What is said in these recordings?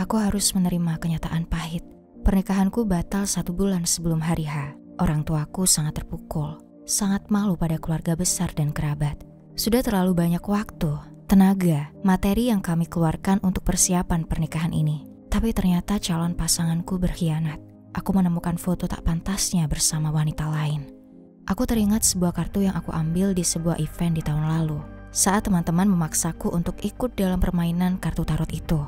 Aku harus menerima kenyataan pahit. Pernikahanku batal 1 bulan sebelum hari H. Orang tuaku sangat terpukul, sangat malu pada keluarga besar dan kerabat. Sudah terlalu banyak waktu, tenaga, materi yang kami keluarkan untuk persiapan pernikahan ini. Tapi ternyata calon pasanganku berkhianat. Aku menemukan foto tak pantasnya bersama wanita lain. Aku teringat sebuah kartu yang aku ambil di sebuah event di tahun lalu. Saat teman-teman memaksaku untuk ikut dalam permainan kartu tarot itu.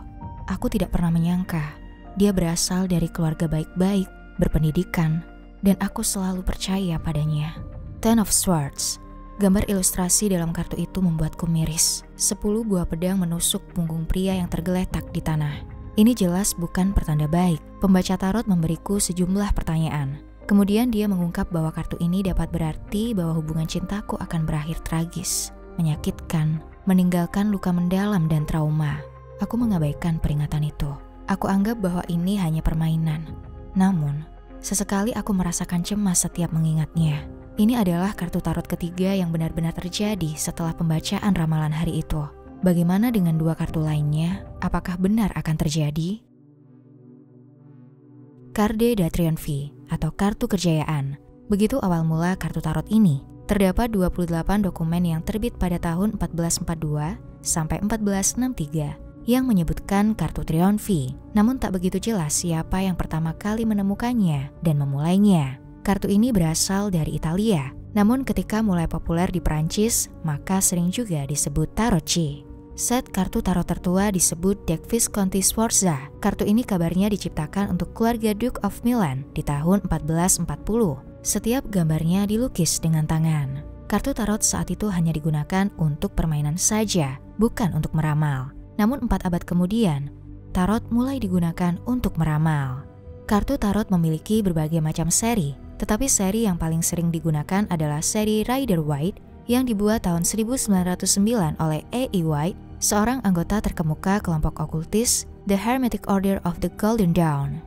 Aku tidak pernah menyangka dia berasal dari keluarga baik-baik, berpendidikan, dan aku selalu percaya padanya. Ten of Swords. Gambar ilustrasi dalam kartu itu membuatku miris. 10 buah pedang menusuk punggung pria yang tergeletak di tanah. Ini jelas bukan pertanda baik. Pembaca tarot memberiku sejumlah pertanyaan. Kemudian dia mengungkap bahwa kartu ini dapat berarti bahwa hubungan cintaku akan berakhir tragis, menyakitkan, meninggalkan luka mendalam dan trauma. Aku mengabaikan peringatan itu. Aku anggap bahwa ini hanya permainan. Namun, sesekali aku merasakan cemas setiap mengingatnya. Ini adalah kartu tarot ketiga yang benar-benar terjadi setelah pembacaan ramalan hari itu. Bagaimana dengan 2 kartu lainnya? Apakah benar akan terjadi? Carte da Triomphe atau kartu kejayaan. Begitu awal mula kartu tarot ini. Terdapat 28 dokumen yang terbit pada tahun 1442 sampai 1463 yang menyebutkan kartu Triomphe. Namun tak begitu jelas siapa yang pertama kali menemukannya dan memulainya. Kartu ini berasal dari Italia, namun ketika mulai populer di Perancis, maka sering juga disebut tarocchi. Set kartu tarot tertua disebut Deck Visconti Sforza. Kartu ini kabarnya diciptakan untuk keluarga Duke of Milan di tahun 1440. Setiap gambarnya dilukis dengan tangan. Kartu tarot saat itu hanya digunakan untuk permainan saja, bukan untuk meramal. Namun 4 abad kemudian, tarot mulai digunakan untuk meramal. Kartu tarot memiliki berbagai macam seri, tetapi seri yang paling sering digunakan adalah seri Rider-Waite yang dibuat tahun 1909 oleh A.E. White, seorang anggota terkemuka kelompok okultis The Hermetic Order of the Golden Dawn.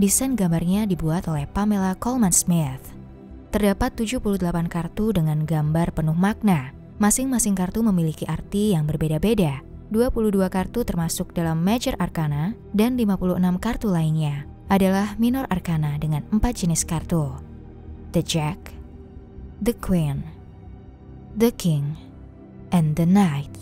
Desain gambarnya dibuat oleh Pamela Colman Smith. Terdapat 78 kartu dengan gambar penuh makna. Masing-masing kartu memiliki arti yang berbeda-beda. 22 kartu termasuk dalam Major Arcana dan 56 kartu lainnya adalah Minor Arcana dengan 4 jenis kartu. The Jack, The Queen, The King, and The Knight.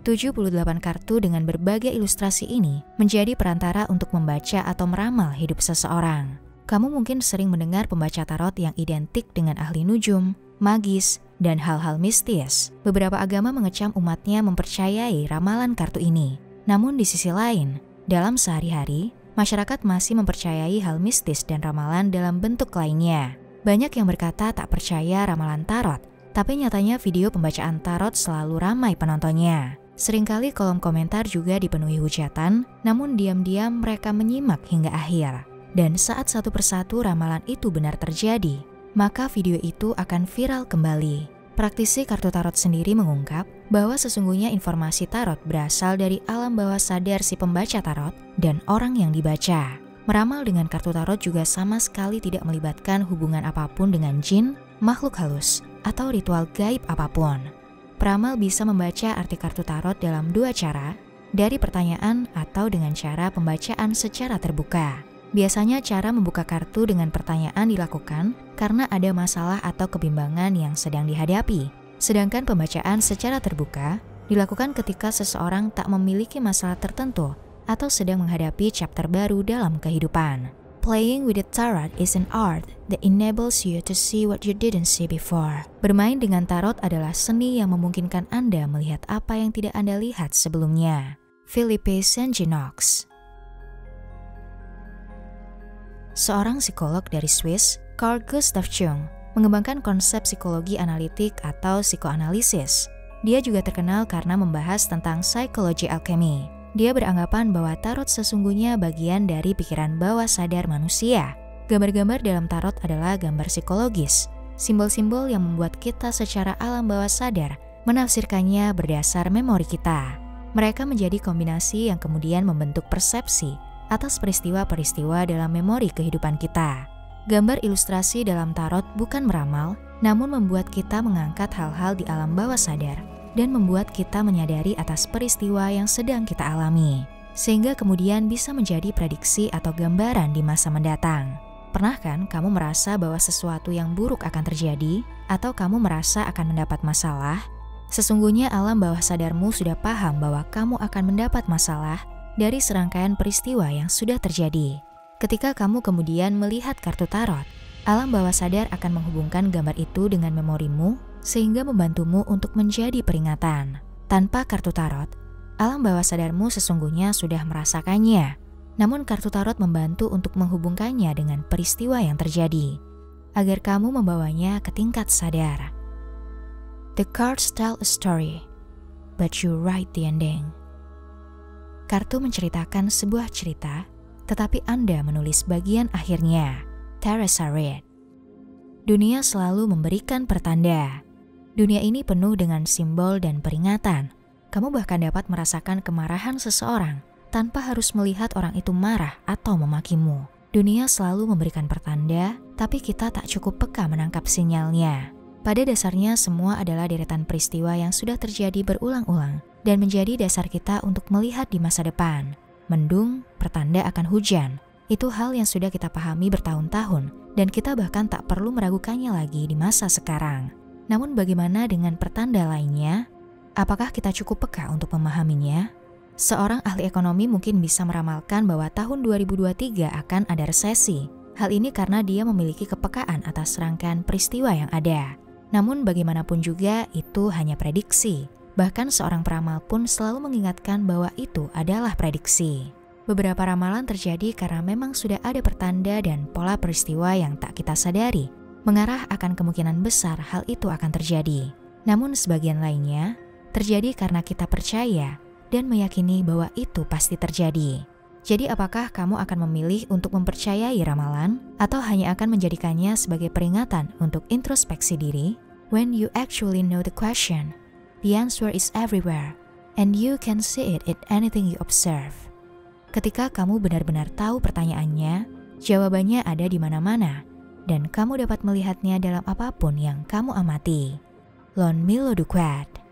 78 kartu dengan berbagai ilustrasi ini menjadi perantara untuk membaca atau meramal hidup seseorang. Kamu mungkin sering mendengar pembaca tarot yang identik dengan ahli nujum, magis, dan hal-hal mistis. Beberapa agama mengecam umatnya mempercayai ramalan kartu ini. Namun di sisi lain, dalam sehari-hari, masyarakat masih mempercayai hal mistis dan ramalan dalam bentuk lainnya. Banyak yang berkata tak percaya ramalan tarot, tapi nyatanya video pembacaan tarot selalu ramai penontonnya. Seringkali kolom komentar juga dipenuhi hujatan, namun diam-diam mereka menyimak hingga akhir. Dan saat satu persatu ramalan itu benar terjadi, maka video itu akan viral kembali. Praktisi kartu tarot sendiri mengungkap bahwa sesungguhnya informasi tarot berasal dari alam bawah sadar si pembaca tarot dan orang yang dibaca. Meramal dengan kartu tarot juga sama sekali tidak melibatkan hubungan apapun dengan jin, makhluk halus, atau ritual gaib apapun. Peramal bisa membaca arti kartu tarot dalam 2 cara, dari pertanyaan atau dengan cara pembacaan secara terbuka. Biasanya cara membuka kartu dengan pertanyaan dilakukan karena ada masalah atau kebimbangan yang sedang dihadapi. Sedangkan pembacaan secara terbuka dilakukan ketika seseorang tak memiliki masalah tertentu atau sedang menghadapi chapter baru dalam kehidupan. Playing with the tarot is an art that enables you to see what you didn't see before. Bermain dengan tarot adalah seni yang memungkinkan Anda melihat apa yang tidak Anda lihat sebelumnya. Philippe Saint-Genox. Seorang psikolog dari Swiss, Carl Gustav Jung, mengembangkan konsep psikologi analitik atau psikoanalisis. Dia juga terkenal karena membahas tentang psikologi alkemi. Dia beranggapan bahwa tarot sesungguhnya bagian dari pikiran bawah sadar manusia. Gambar-gambar dalam tarot adalah gambar psikologis, simbol-simbol yang membuat kita secara alam bawah sadar menafsirkannya berdasar memori kita. Mereka menjadi kombinasi yang kemudian membentuk persepsi atas peristiwa-peristiwa dalam memori kehidupan kita. Gambar ilustrasi dalam tarot bukan meramal, namun membuat kita mengangkat hal-hal di alam bawah sadar dan membuat kita menyadari atas peristiwa yang sedang kita alami. sehingga kemudian bisa menjadi prediksi atau gambaran di masa mendatang. Pernah kan kamu merasa bahwa sesuatu yang buruk akan terjadi, atau kamu merasa akan mendapat masalah? Sesungguhnya alam bawah sadarmu sudah paham bahwa kamu akan mendapat masalah dari serangkaian peristiwa yang sudah terjadi. Ketika kamu kemudian melihat kartu tarot, alam bawah sadar akan menghubungkan gambar itu dengan memorimu sehingga membantumu untuk menjadi peringatan. Tanpa kartu tarot, alam bawah sadarmu sesungguhnya sudah merasakannya. Namun kartu tarot membantu untuk menghubungkannya dengan peristiwa yang terjadi, agar kamu membawanya ke tingkat sadar. The cards tell a story, but you write the ending. Kartu menceritakan sebuah cerita, tetapi Anda menulis bagian akhirnya. Teresa Reid. Dunia selalu memberikan pertanda. Dunia ini penuh dengan simbol dan peringatan. Kamu bahkan dapat merasakan kemarahan seseorang tanpa harus melihat orang itu marah atau memakimu. Dunia selalu memberikan pertanda, tapi kita tak cukup peka menangkap sinyalnya. Pada dasarnya semua adalah deretan peristiwa yang sudah terjadi berulang-ulang dan menjadi dasar kita untuk melihat di masa depan. Mendung, pertanda akan hujan. Itu hal yang sudah kita pahami bertahun-tahun dan kita bahkan tak perlu meragukannya lagi di masa sekarang. Namun bagaimana dengan pertanda lainnya? Apakah kita cukup peka untuk memahaminya? Seorang ahli ekonomi mungkin bisa meramalkan bahwa tahun 2023 akan ada resesi. Hal ini karena dia memiliki kepekaan atas rangkaian peristiwa yang ada. Namun bagaimanapun juga itu hanya prediksi. Bahkan seorang peramal pun selalu mengingatkan bahwa itu adalah prediksi. Beberapa ramalan terjadi karena memang sudah ada pertanda dan pola peristiwa yang tak kita sadari, mengarah akan kemungkinan besar hal itu akan terjadi. Namun sebagian lainnya terjadi karena kita percaya dan meyakini bahwa itu pasti terjadi. Jadi apakah kamu akan memilih untuk mempercayai ramalan atau hanya akan menjadikannya sebagai peringatan untuk introspeksi diri? When you actually know the question, the answer is everywhere and you can see it in anything you observe. Ketika kamu benar-benar tahu pertanyaannya, jawabannya ada di mana-mana dan kamu dapat melihatnya dalam apapun yang kamu amati. Lon Milo Duquette.